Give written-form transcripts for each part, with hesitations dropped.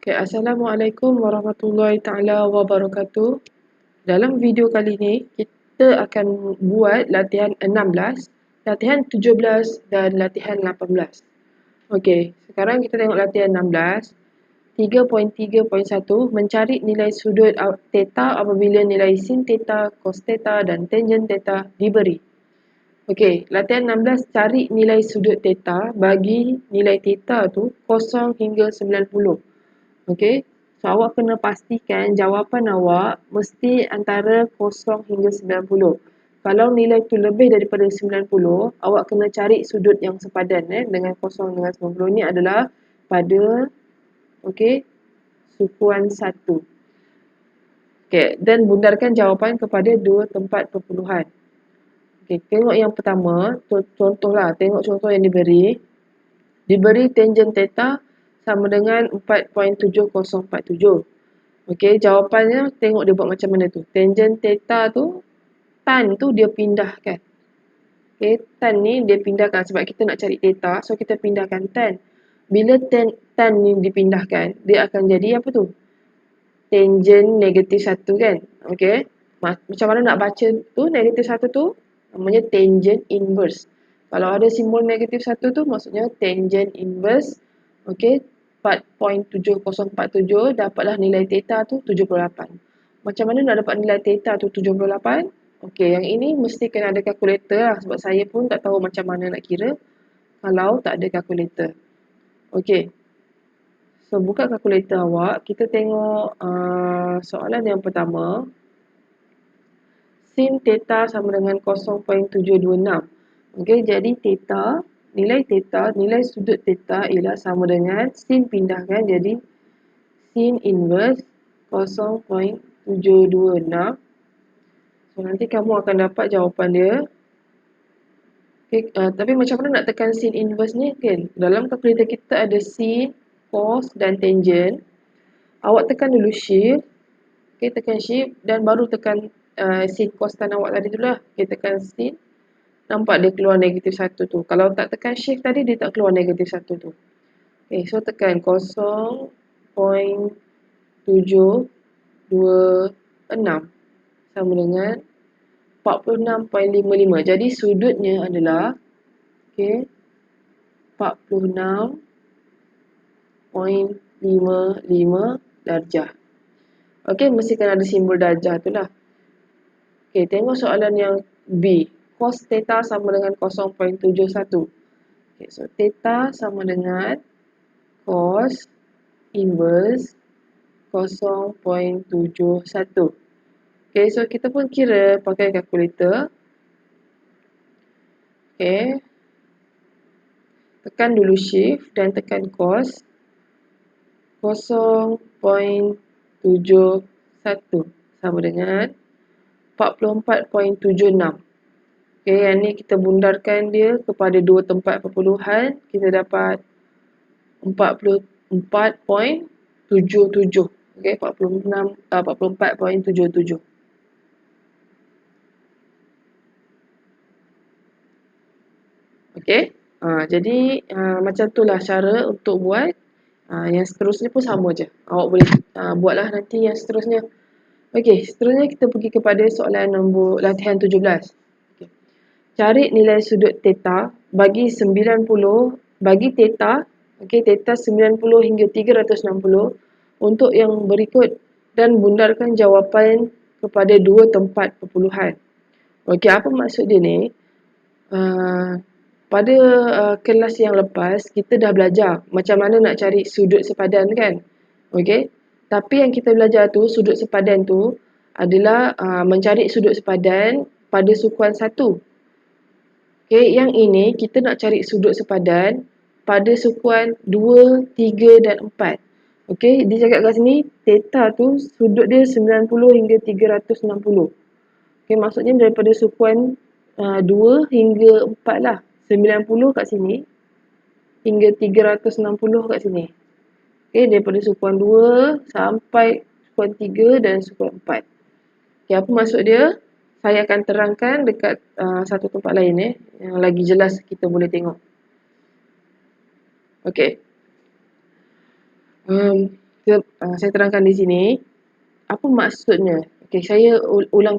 Okay, Assalamualaikum warahmatullahi taala wabarakatuh. Dalam video kali ini kita akan buat latihan 16, latihan 17 dan latihan 18. Okey, sekarang kita tengok latihan 16. 3.3.1 mencari nilai sudut theta apabila nilai sin theta, cos theta dan tangent theta diberi. Okey, latihan 16 cari nilai sudut theta bagi nilai theta tu 0 hingga 90. Okey, so awak kena pastikan jawapan awak mesti antara 0 hingga 90. Kalau nilai tu lebih daripada 90, awak kena cari sudut yang sepadan dengan 0 dengan 90. Ini adalah pada sukuan 1. Okey, dan bundarkan jawapan kepada dua tempat perpuluhan. Okey, tengok yang pertama, contohlah, tengok contoh yang diberi. Diberi tangent theta sama dengan 4.7047. Okey, jawapannya tengok dia buat macam mana tu. Tangent theta tu, tan tu dia pindahkan. Okey, tan ni dia pindahkan sebab kita nak cari theta, so kita pindahkan tan. Bila tan ni dipindahkan, dia akan jadi apa tu? Tangent negatif 1 kan? Okey. Macam mana nak baca tu negatif 1 tu? Namanya tangent inverse. Kalau ada simbol negatif 1 tu maksudnya tangent inverse. Okey. 4.7047 dapatlah nilai theta tu 78. Macam mana nak dapat nilai theta tu 78? Okey, yang ini mesti kena ada kalkulator lah sebab saya pun tak tahu macam mana nak kira kalau tak ada kalkulator. Okey. So, buka kalkulator awak. Kita tengok soalan yang pertama. Sin theta sama dengan 0.726. Okey, jadi theta, nilai sudut theta ialah sama dengan sin pindahkan jadi sin inverse 0.726. So, nanti kamu akan dapat jawapan dia. Okay, tapi macam mana nak tekan sin inverse ni kan? Dalam kalkulator kita ada sin, cos dan tangent. Awak tekan dulu shift. Okay, tekan shift dan baru tekan sin cos tan awak tadi tu lah. Okay, tekan sin. Nampak dia keluar negatif 1 tu. Kalau tak tekan shift tadi, dia tak keluar negatif 1 tu. Okay, so tekan 0.726 sama dengan 46.55. Jadi sudutnya adalah 46.55 darjah. Okey, mesti kena ada simbol darjah tu lah. Okey, tengok soalan yang B. Cos theta sama dengan 0.71. Okey, so theta sama dengan cos inverse 0.71. Okey, so kita pun kira pakai kalkulator. Okey. Tekan dulu shift dan tekan cos 0.71 sama dengan 44.76. Okey, yang ni kita bundarkan dia kepada dua tempat perpuluhan, kita dapat 44.77. Okey, 44.77. Okey. Jadi macam itulah cara untuk buat. Yang seterusnya pun sama je. Awak boleh buatlah nanti yang seterusnya. Okey, seterusnya kita pergi kepada soalan nombor latihan 17. Okay. Cari nilai sudut theta bagi 90 bagi theta, okey, theta 90 hingga 360 untuk yang berikut dan bundarkan jawapan kepada dua tempat perpuluhan. Okey, apa maksud dia ni? Pada kelas yang lepas, kita dah belajar macam mana nak cari sudut sepadan kan? Okey. Tapi yang kita belajar tu, sudut sepadan tu adalah mencari sudut sepadan pada sukuan 1. Okey, yang ini kita nak cari sudut sepadan pada sukuan 2, 3 dan 4. Okey, dia cakap kat sini, theta tu sudut dia 90 hingga 360. Okey, maksudnya daripada sukuan 2 hingga 4 lah. 90 kat sini hingga 360 kat sini. Okey, daripada sukuan 2 sampai sukuan 3 dan sukuan 4. Okey, apa maksud dia? Saya akan terangkan dekat satu tempat lain yang lagi jelas kita boleh tengok. Okey. Saya terangkan di sini apa maksudnya. Okey, saya ulang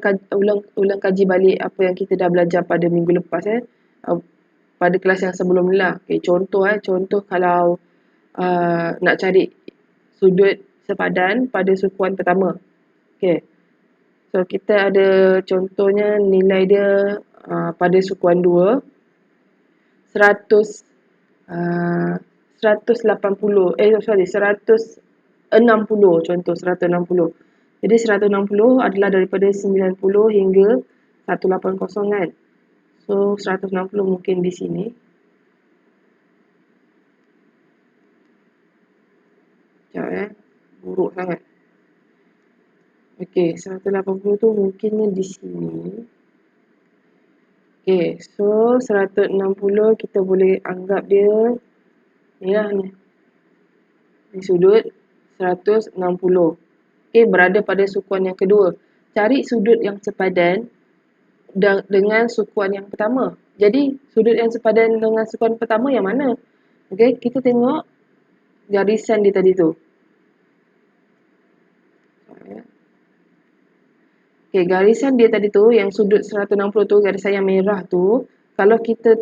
kaji balik apa yang kita dah belajar pada minggu lepas pada kelas yang sebelum ni lah. Okey, contoh kalau nak cari sudut sepadan pada sukuan pertama. Okey. So kita ada contohnya nilai dia pada sukuan 2 100 180 160 contoh 160. Jadi 160 adalah daripada 90 hingga 180 kan. So 160 mungkin di sini. Sekejap buruk sangat. Okey, 180 tu mungkinnya di sini. Okey, so 160 kita boleh anggap dia ni lah ni. Ni sudut 160. Okey, berada pada sukuan yang kedua. Cari sudut yang sepadan dengan sukuan yang pertama. Jadi, sudut yang sepadan dengan sukuan pertama yang mana? Okey, kita tengok garisan dia tadi tu. Okey, garisan dia tadi tu yang sudut 160 tu, garisan yang merah tu, kalau kita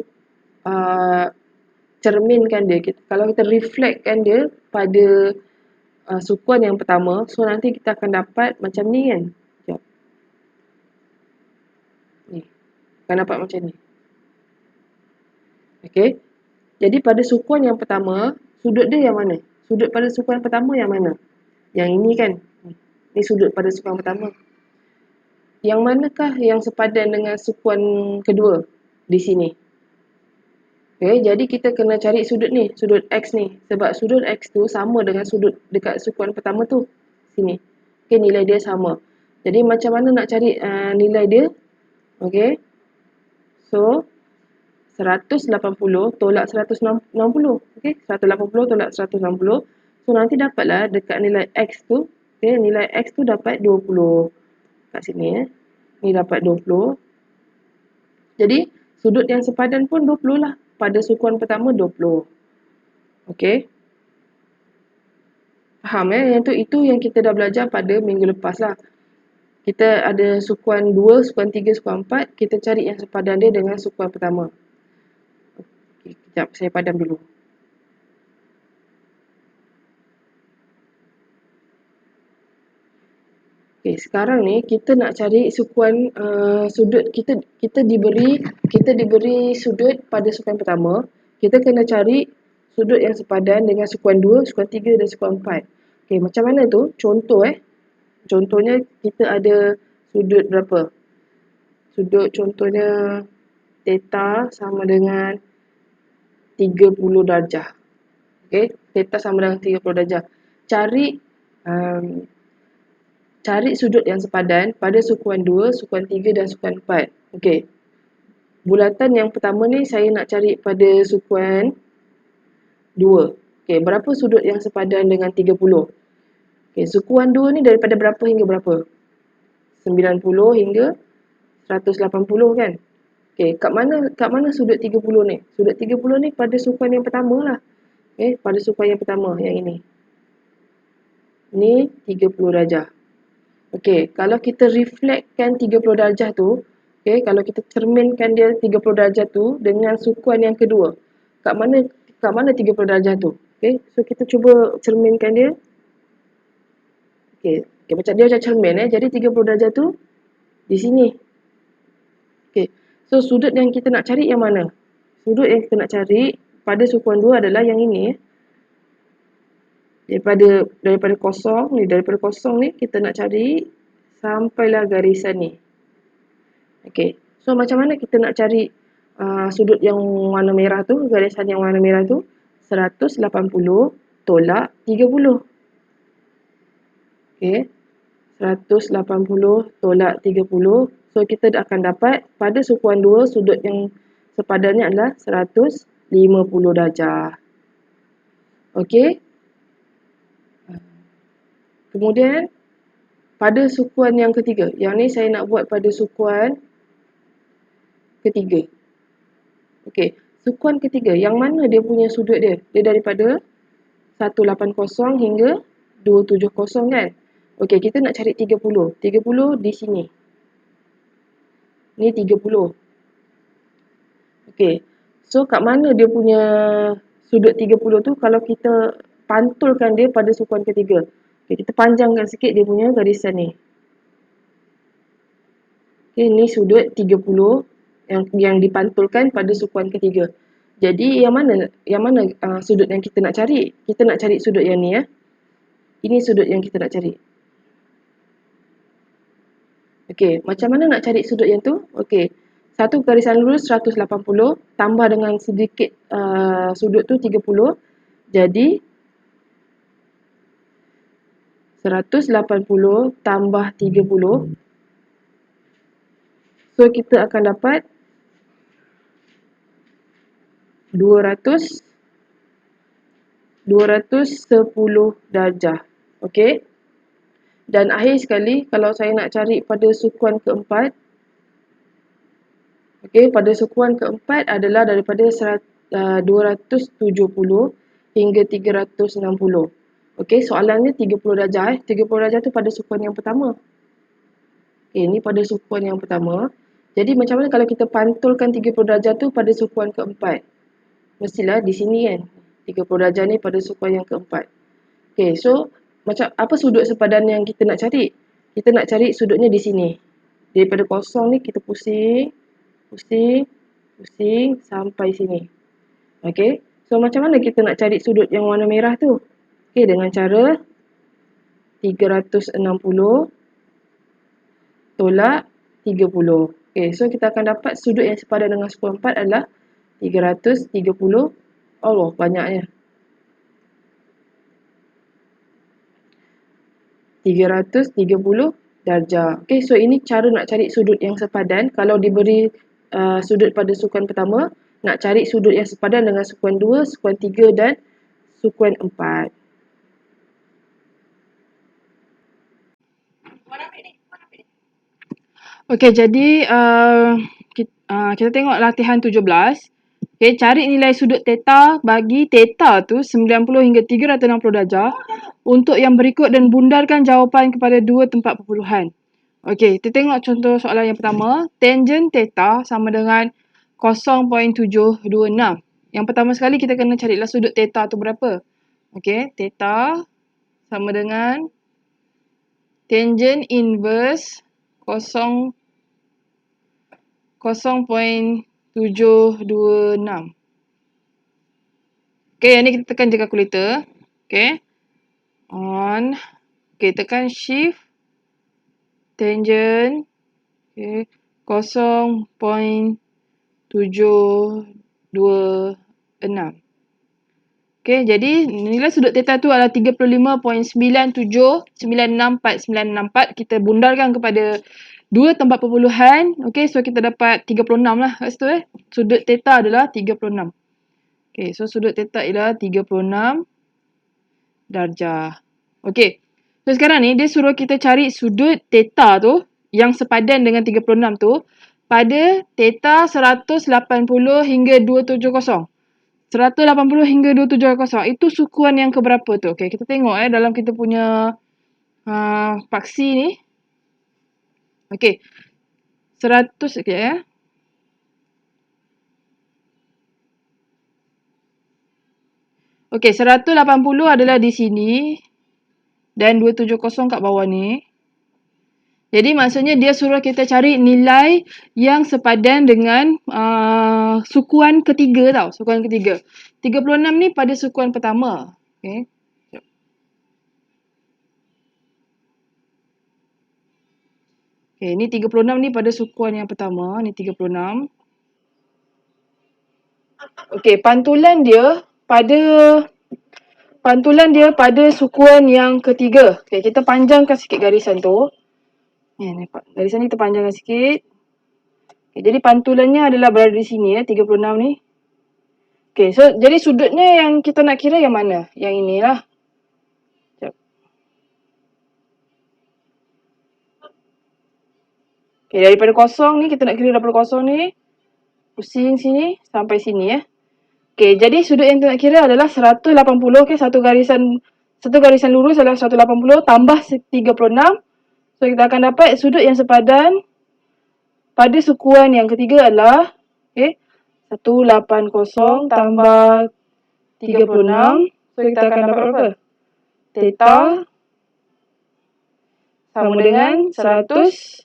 cerminkan dia, kalau kita reflectkan dia pada sukuan yang pertama, so nanti kita akan dapat macam ni kan. Sekejap. Ni. Akan dapat macam ni. Okey. Jadi pada sukuan yang pertama, sudut dia yang mana? Sudut pada sukuan pertama yang mana? Yang ini kan. Ni sudut pada sukuan pertama. Yang manakah yang sepadan dengan sukuan kedua di sini? Okay, jadi kita kena cari sudut ni, sudut X ni. Sebab sudut X tu sama dengan sudut dekat sukuan pertama tu. Sini. Okay, nilai dia sama. Jadi macam mana nak cari nilai dia? Okay. So, 180 tolak 160. Okay, 180 tolak 160. So, nanti dapatlah dekat nilai X tu. Okay, nilai X tu dapat 20. Kat sini Ni dapat 20. Jadi, sudut yang sepadan pun 20 lah. Pada sukuan pertama 20. Okey. Faham Yang itu yang kita dah belajar pada minggu lepas lah. Kita ada sukuan 2, sukuan 3, sukuan 4. Kita cari yang sepadan dia dengan sukuan pertama. Okay, kejap saya padam dulu. Okay, sekarang ni kita nak cari sukuan sudut. Kita diberi sudut pada sukuan pertama. Kita kena cari sudut yang sepadan dengan sukuan 2, sukuan 3 dan sukuan 4. Okay, macam mana tu? Contohnya kita ada sudut berapa? Sudut contohnya theta sama dengan 30 darjah. Okay, theta sama dengan 30 darjah. Cari sudut yang sepadan pada sukuan 2, sukuan 3 dan sukuan 4. Okey. Bulatan yang pertama ni saya nak cari pada sukuan 2. Okey, berapa sudut yang sepadan dengan 30? Okey, sukuan 2 ni daripada berapa hingga berapa? 90 hingga 180 kan? Okey, kat mana sudut 30 ni? Sudut 30 ni pada sukuan yang pertama lah. Okey, pada sukuan yang pertama yang ini. Ni 30 darjah. Okey, kalau kita reflectkan 30 darjah tu, okey, kalau kita cerminkan dia 30 darjah tu dengan sukuan yang kedua. Kat mana 30 darjah tu? Okey, so kita cuba cerminkan dia. Okey, macam dia macam cermin Jadi 30 darjah tu di sini. Okey. So sudut yang kita nak cari yang mana? Sudut yang kita nak cari pada sukuan 2 adalah yang ini. Daripada kosong ni kita nak cari sampailah garisan ni. Okey. So macam mana kita nak cari sudut yang warna merah tu, garisan yang warna merah tu? 180 tolak 30. Okey. 180 tolak 30. So kita akan dapat pada sukuan 2 sudut yang sepadannya adalah 150 darjah. Okey. Kemudian pada sukuan yang ketiga. Yang ni saya nak buat pada sukuan ketiga. Okey, sukuan ketiga. Yang mana dia punya sudut dia? Dia daripada 180 hingga 270 kan. Okey, kita nak cari 30. 30 di sini. Ni 30. Okey. So kat mana dia punya sudut 30 tu kalau kita pantulkan dia pada sukuan ketiga. Okey, kita panjangkan sikit dia punya garisan ni. Okey, ni sudut 30 yang dipantulkan pada sukuan ketiga. Jadi yang mana sudut yang kita nak cari? Kita nak cari sudut yang ni ya. Ini sudut yang kita nak cari. Okey, macam mana nak cari sudut yang tu? Okey. Satu garisan lurus 180 tambah dengan sedikit sudut tu 30. Jadi 180 tambah 30. So kita akan dapat 210 darjah. Okey. Dan akhir sekali kalau saya nak cari pada sukuan keempat, okey, pada sukuan keempat adalah daripada 270 hingga 360. Okey, soalannya 30 darjah. 30 darjah tu pada sukuan yang pertama. Okey, ni pada sukuan yang pertama. Jadi macam mana kalau kita pantulkan 30 darjah tu pada sukuan keempat? Mestilah di sini kan. 30 darjah ni pada sukuan yang keempat. Okey, so macam apa sudut sepadan yang kita nak cari? Kita nak cari sudutnya di sini. Daripada kosong ni kita pusing sampai sini. Okey. So macam mana kita nak cari sudut yang warna merah tu? Okey, dengan cara 360 tolak 30. Okey, so kita akan dapat sudut yang sepadan dengan sukuan 4 adalah 330. Allah, banyaknya. 330 darjah. Okey, so ini cara nak cari sudut yang sepadan. Kalau diberi sudut pada sukuan pertama, nak cari sudut yang sepadan dengan sukuan 2, sukuan 3 dan sukuan 4. Okey, jadi kita tengok latihan 17. Okey, cari nilai sudut theta bagi theta tu 90 hingga 360 darjah untuk yang berikut dan bundarkan jawapan kepada dua tempat perpuluhan. Okey, kita tengok contoh soalan yang pertama. Tangent theta sama dengan 0.726. Yang pertama sekali kita kena carilah sudut theta tu berapa. Okey, theta sama dengan tangent inverse 0.726. Okey, yang ni kita tekan je kalkulator. Okey. On. Okey, tekan shift. Tangent. Okey. 0.726. Okey, jadi nilai sudut theta tu adalah 35.97964964. Kita bundarkan kepada dua tempat perpuluhan. Okey, so kita dapat 36 lah kat situ Sudut theta adalah 36. Okey, so sudut theta ialah 36 darjah. Okey. So sekarang ni dia suruh kita cari sudut theta tu yang sepadan dengan 36 tu pada theta 180 hingga 270. 180 hingga 270. Itu sukuan yang keberapa tu? Okey, kita tengok dalam kita punya paksi ni. Okey. 100 okey Okey, 180 adalah di sini dan 270 kat bawah ni. Jadi maksudnya dia suruh kita cari nilai yang sepadan dengan sukuan ketiga tau. Sukuan ketiga. 36 ni pada sukuan pertama. Okay. Okay, ni 36 ni pada sukuan yang pertama. Ni 36. Okay, pantulan dia pada sukuan yang ketiga. Okay, kita panjangkan sikit garisan tu. Ni garisan ni kita panjangkan sikit. Okay, jadi pantulannya adalah berada di sini 36 ni. Okay, so jadi sudutnya yang kita nak kira yang mana? Yang inilah. Sekejap. Okay, daripada kosong ni, kita nak kira daripada kosong ni. Pusing sini, sampai sini Okay, jadi sudut yang kita nak kira adalah 180. Okay, satu garisan satu garisan lurus adalah 180 tambah 36. So, kita akan dapat sudut yang sepadan pada sukuan yang ketiga adalah 180 tambah 36. So, kita akan dapat berapa? Theta sama dengan 100.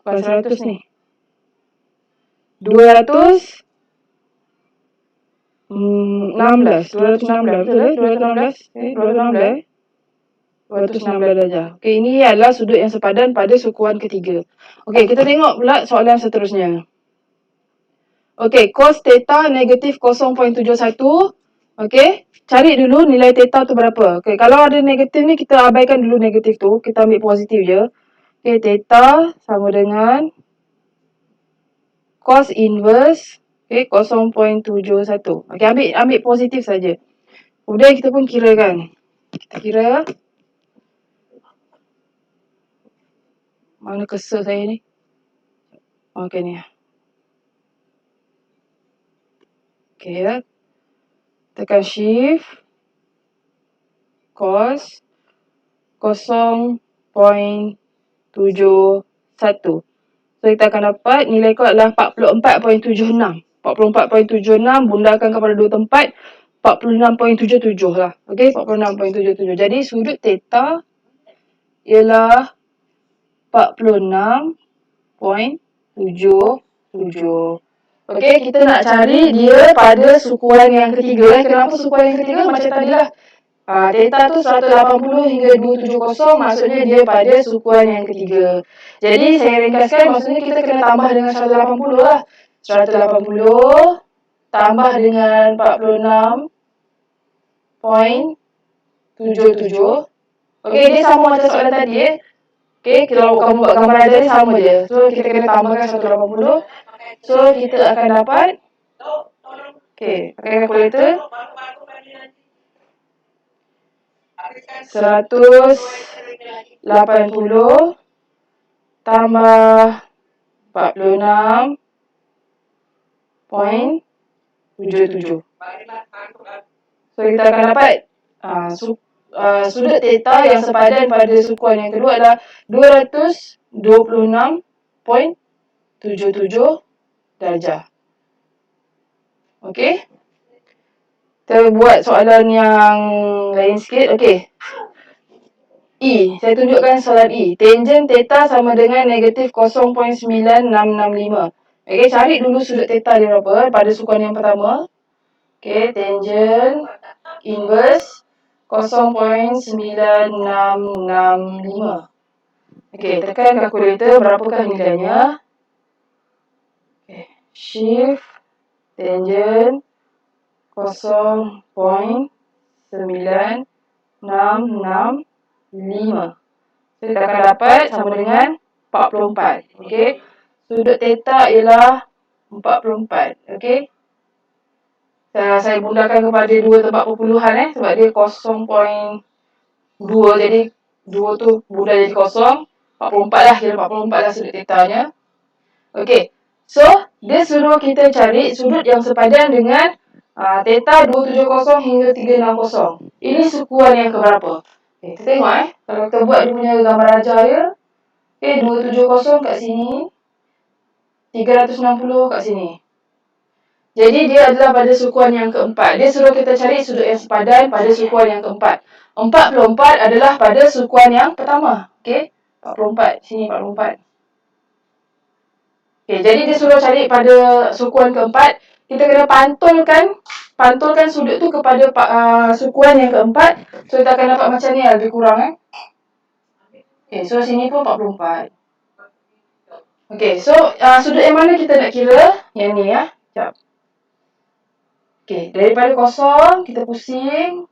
Bukan 100 ni. 216. 216. Betul ke? 216. 216. 216 darjah. Okey, ini adalah sudut yang sepadan pada sukuan ketiga. Okey, kita tengok pula soalan seterusnya. Okey, cos theta negatif 0.71. Okey, cari dulu nilai theta tu berapa. Okey, kalau ada negatif ni kita abaikan dulu negatif tu, kita ambil positif je. Okey, theta sama dengan cos inverse 0.71. Okey, ambil positif saja. Kemudian kita pun kirakan. Kita kira mana cursor saya ni? Okey ni. Okey ya. Tekan shift cos 0.71. So kita akan dapat nilai kos adalah 44.76. 44.76 bundakan kepada dua tempat 46.77 lah. Okey, 46.77. Jadi sudut theta ialah 46.77. Okey, kita nak cari dia pada sukuan yang ketiga. Kenapa sukuan yang ketiga? Macam tadi lah. Theta tu 180 hingga 270, maksudnya dia pada sukuan yang ketiga. Jadi saya ringkaskan, maksudnya kita kena tambah dengan 180 lah. 180 tambah dengan 46.77. Okey, dia sama macam soalan tadi Okey, kalau kamu buat gambar aja ni sama je. So kita kena tambahkan 180. So kita akan dapat pakai kalkulator 180 tambah 46.77. So kita akan dapat sudut theta yang sepadan pada sukuan yang kedua adalah 226.77 darjah. Okey. Kita buat soalan yang lain sikit. Okey. Saya tunjukkan soalan Tangent theta sama dengan negatif 0.9665. Okey, cari dulu sudut theta dia berapa pada sukuan yang pertama. Okey, tangent inverse 0.9665. Okey, tekan kalkulator, berapakah nilainya? Okey, shift tangent 0.9665. So, kita akan dapat sama dengan 44. Okey. Sudut theta ialah 44. Okey. Saya bundakan kepada dua tempat perpuluhan sebab dia 0.2, jadi 2 tu bunda jadi kosong. 44 lah, kira 44 lah sudut thetanya. Okey. So, dia suruh kita cari sudut yang sepadan dengan theta 270 hingga 360. Ini sukuan yang keberapa? Okay, kita tengok kalau kita buat dia punya gambar ajar dia. Okay, 270 kat sini. 360 kat sini. Jadi dia adalah pada sukuan yang keempat. Dia suruh kita cari sudut yang sepadan pada sukuan yang keempat. 44 adalah pada sukuan yang pertama. Okay, 44. Sini 44. Okay, jadi dia suruh cari pada sukuan keempat. Kita kena pantulkan sudut tu kepada sukuan yang keempat. So kita akan dapat macam ni lebih kurang Okay, so sini pun 44. Okay, so sudut yang mana kita nak kira? Yang ni Sekejap. Okay, daripada kosong kita pusing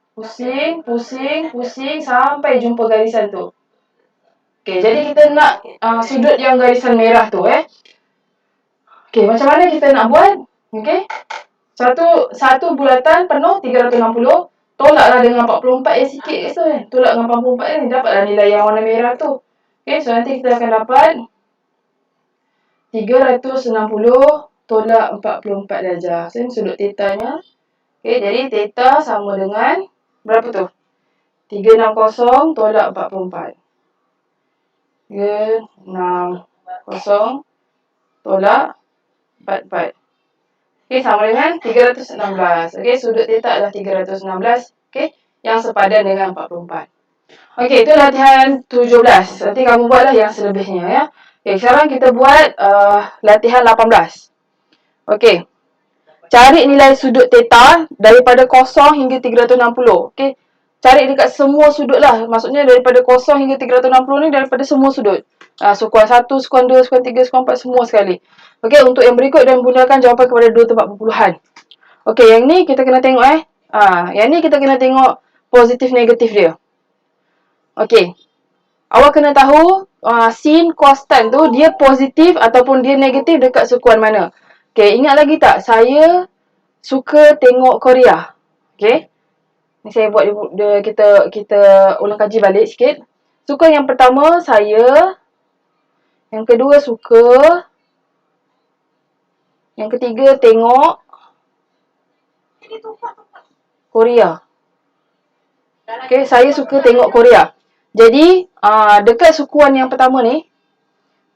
sampai jumpa garisan tu. Okay, jadi kita nak sudut yang garisan merah tu Okay, macam mana kita nak buat? Okay. Satu bulatan penuh 360. Tolaklah dengan 44 yang sikit kat situ Tolak dengan 44 ni dapatlah nilai yang warna merah tu. Okay, so nanti kita akan dapat 360 tolak 44 darjah. So, sudut thetanya. Okey, jadi theta sama dengan berapa tu? 360 tolak 44. 360 tolak 44. Okey, sama dengan 316. Okey, sudut theta adalah 316. Okey, yang sepadan dengan 44. Okey, itu latihan 17. Nanti kamu buatlah yang selebihnya ya. Okey, sekarang kita buat latihan 18. Okey. Cari nilai sudut theta daripada 0 hingga 360. Okey. Cari dekat semua sudut lah. Maksudnya daripada 0 hingga 360 ni daripada semua sudut. Sukuan 1, sukuan 2, sukuan 3, sukuan 4 semua sekali. Okey, untuk yang berikut dan gunakan jawapan kepada 2 tempat perpuluhan. Okey, yang ni kita kena tengok yang ni kita kena tengok positif negatif dia. Okey. Awak kena tahu sin cos tan tu dia positif ataupun dia negatif dekat sukuan mana. Okey, ingat lagi tak? Saya suka tengok Korea. Okey. Ni saya buat kita ulang kaji balik sikit. Sukuan yang pertama saya, yang kedua suka, yang ketiga tengok Korea. Okey, saya suka tengok Korea. Jadi, dekat sukuan yang pertama ni,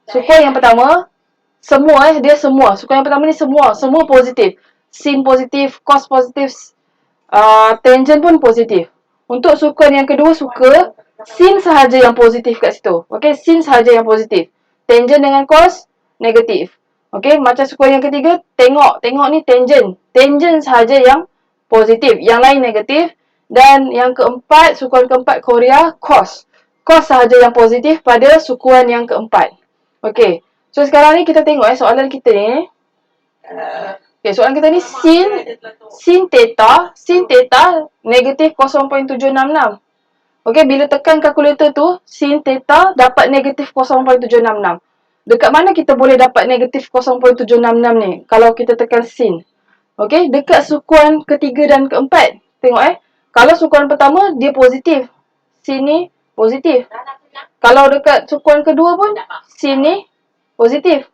sukuan yang pertama semua dia semua. Sukuan yang pertama ni semua positif. Sin positif, cos positif, tangent pun positif. Untuk sukuan yang kedua suka sin sahaja yang positif kat situ. Okey, sin sahaja yang positif. Tangent dengan cos negatif. Okey, macam sukuan yang ketiga tengok ni tangent. Tangent sahaja yang positif, yang lain negatif. Dan yang keempat, sukuan keempat Korea cos. Cos sahaja yang positif pada sukuan yang keempat. Okey. So sekarang ni kita tengok soalan kita ni. Okay, soalan kita ni sin theta negatif 0.766. Okey, bila tekan kalkulator tu, sin theta dapat negatif 0.766. Dekat mana kita boleh dapat negatif 0.766 ni? Kalau kita tekan sin. Okey, dekat sukuan ketiga dan keempat. Tengok kalau sukuan pertama dia positif. Sin ni positif. Kalau dekat sukuan kedua pun sin ni positif.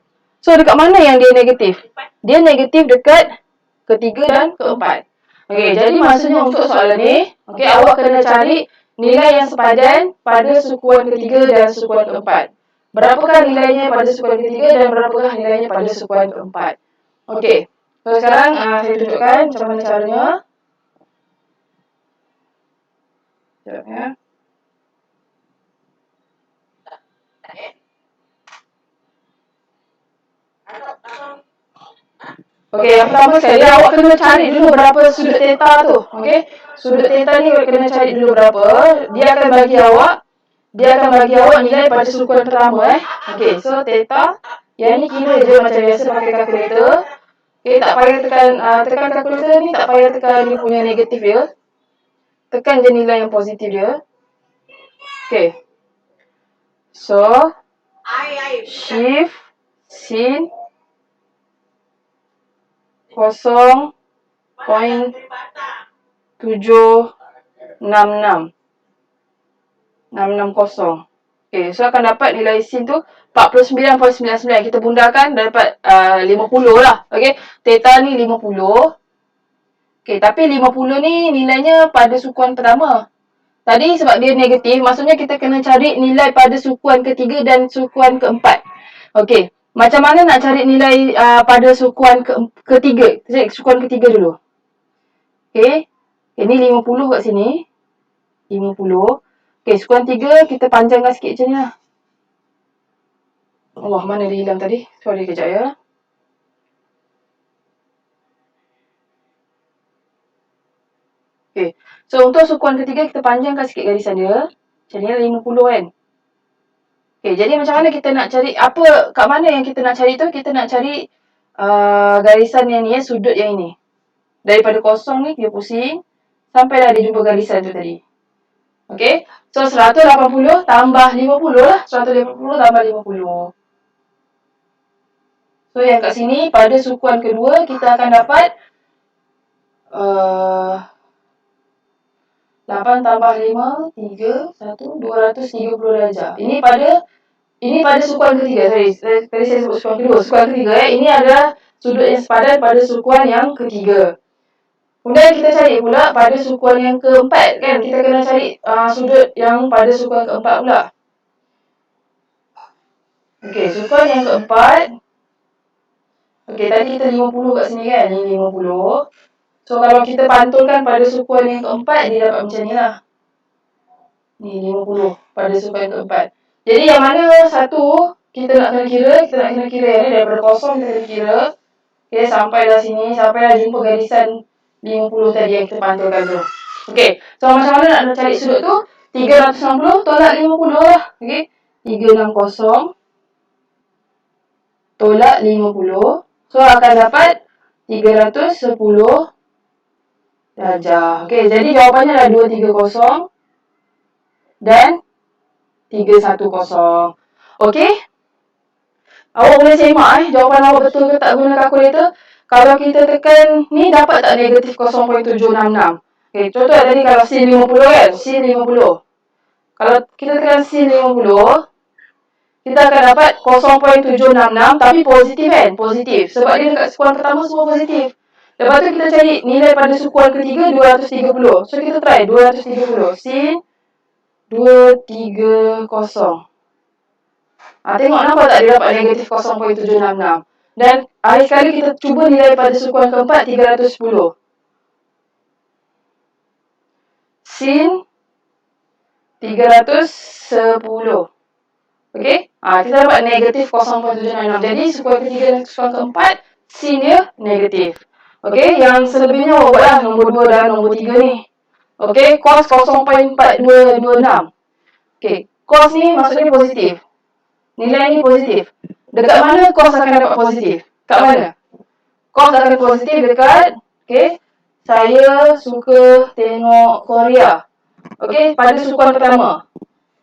So dekat mana yang dia negatif? Dia negatif dekat ketiga dan keempat. Okey, jadi maksudnya untuk soalan ni, okey, awak kena cari nilai yang sepadan pada sukuan ketiga dan sukuan keempat. Berapakah nilainya pada sukuan ketiga dan berapakah nilainya pada sukuan keempat? Okey. So sekarang saya tunjukkan macam mana caranya. Sekejap ya. Okey, yang pertama sekali awak kena cari dulu berapa sudut theta tu. Okey. Sudut theta ni kena cari dulu berapa. Dia akan bagi awak nilai pada sukuan pertama Okey, so theta yang ni kira je macam biasa pakai kalkulator. Okey, tak payah tekan kalkulator ni, tak payah tekan dia punya negatif dia. Tekan je nilai yang positif dia. Okey. So shift sin 0.766. 660. Okey, so akan dapat nilai sin tu 49.99. Kita bundakan dapat 50 lah. Okey, theta ni 50. Okey, tapi 50 ni nilainya pada sukuan pertama. Tadi sebab dia negatif, maksudnya kita kena cari nilai pada sukuan ketiga dan sukuan keempat. Okey, macam mana nak cari nilai pada sukuan ketiga? Sukuan ketiga dulu. Okey, ini 50 kat sini. 50. Okey, sukuan 3 kita panjangkan sikit macam ni lah. Allah, mana dia hilang tadi? Sorry kejap ya. Okey, so untuk sukuan ketiga kita panjangkan sikit garisan dia. Macam ni lah 50 kan. Okey, jadi macam mana kita nak cari, kat mana yang kita nak cari tu? Kita nak cari garisan yang ni sudut yang ini. Daripada kosong ni dia pusing sampailah dia jumpa garisan tu tadi. Okey, so 180 tambah 50 lah. 180 tambah 50. So yang kat sini pada sukuan kedua kita akan dapat 8 tambah 5, 3, 1, 230 darjah. Ini pada sukuan ketiga. Tadi saya sebut sukuan kedua. Sukuan ketiga ini adalah sudut yang sepadan pada sukuan yang ketiga. Kemudian kita cari pula pada sukuan yang keempat kan. Kita kena cari sudut yang pada sukuan keempat pula. Okey, sukuan yang keempat. Okey, tadi kita 50 kat sini kan. Ni 50. So kalau kita pantulkan pada sukuan yang keempat, dia dapat macam ni lah. Ni 50 pada sukuan keempat. Jadi yang mana satu kita nak kena kira, yang ni daripada kosong kita kena kira. Okey, sampailah sini, sampailah jumpa garisan 50 tadi yang kita pantulkan tu. Okey, so macam mana nak cari sudut tu? 360 tolak 50 lah. Okey, 360 tolak 50. So akan dapat 310 darjah. Okey, jadi jawapannya adalah 230 dan 310. Okey? Awak boleh semak jawapan awak betul ke tak guna kalkulator. Kalau kita tekan ni dapat tak negatif 0.766. Okay, contoh tadi kalau sin 50 kan, sin 50. Kalau kita tekan sin 50, kita akan dapat 0.766 tapi positif kan? Positif. Sebab dia dekat sukuan pertama semua positif. Lepas tu kita cari nilai pada sukuan ketiga 230. So kita try 230. Sin 230. Tengok nampak tak dia dapat negatif 0.766. Dan akhir sekali kita cuba nilai pada sukuan keempat 310. Sin 310. Okey? Kita dapat negatif 0.766. Jadi sukuan ketiga dan sukuan keempat, sin dia negatif. Okey? Yang selebihnya awak buatlah nombor 2 dan nombor 3 ni. Okey? Cos 0.4226. Okey. Cos ni maksudnya positif. Nilai ni positif. Dekat mana cos akan dapat positif? Kat mana? Cos akan positif dekat, okey, saya suka tengok Korea. Okey, pada sukuan pertama.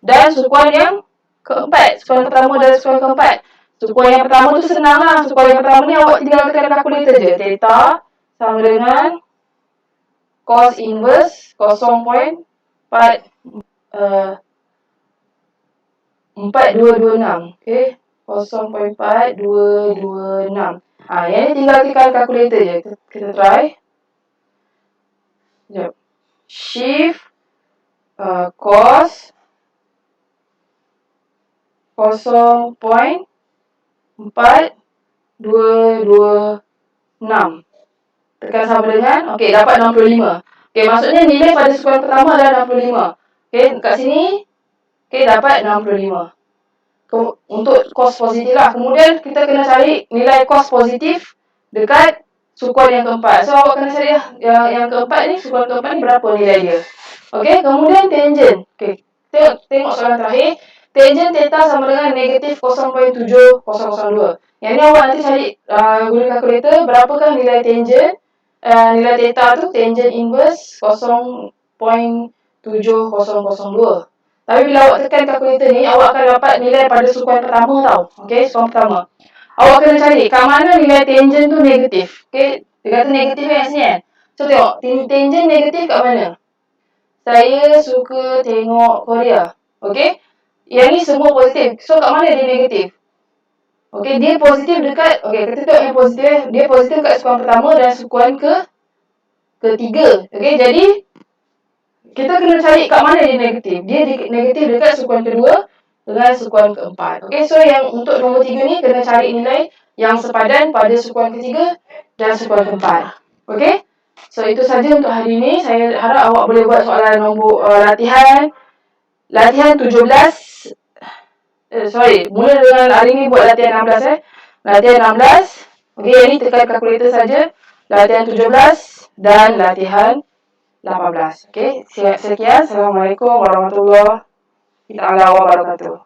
Dan sukuan yang keempat. Sukuan pertama dan sukuan keempat. Sukuan yang pertama tu senang lah. Sukuan yang pertama ni awak tinggal tekan kalkulator je. Theta sama dengan cos inverse 0.4 4226. Okey. 0.4226. Yang ni tinggal tekan kalkulator je. Kita try. Sekejap. Shift cos 0.4226. Tekan sama dengan, okey, dapat 65. Okey, maksudnya nilai pada sukuan pertama adalah 65. Okey, kat sini, okey, dapat 65. Untuk cos positif lah. Kemudian kita kena cari nilai cos positif dekat sukuan yang keempat. So awak kena cari lah yang keempat ni, sukuan keempat ni berapa nilai dia. Okey, kemudian tangent. Okey, tengok soalan terakhir. Tangent theta sama dengan negatif 0.7002. Yang ni awak nanti cari guna kalkulator berapakah nilai tangent. Nilai theta tu tangent inverse 0.7002. Tapi bila awak tekan kalkulator ni, awak akan dapat nilai pada sukuan pertama tau. Okey, sukuan pertama. Awak kena cari kat mana nilai tangent tu negatif. Okey, dia kata negatif kan sini kan. So tengok, tangent negatif kat mana? Saya suka tengok Korea. Okey, yang ni semua positif. So kat mana dia negatif? Okey, dia positif dekat, okey, kita tengok yang positif. Dia positif kat sukuan pertama dan sukuan ketiga. Okey, jadi kita kena cari kat mana dia negatif. Dia negatif dekat sukuan kedua dengan sukuan keempat. Okey, so yang untuk nombor 3 ni kena cari nilai yang sepadan pada sukuan ketiga dan sukuan keempat. Okey? So itu saja untuk hari ini. Saya harap awak boleh buat soalan nombor latihan 17. Mula dengan hari ini buat latihan 16 Latihan 16. Okey, ini tekan kalkulator saja. Latihan 17 dan latihan 18. Okey, sekian. Assalamualaikum warahmatullahi wabarakatuh.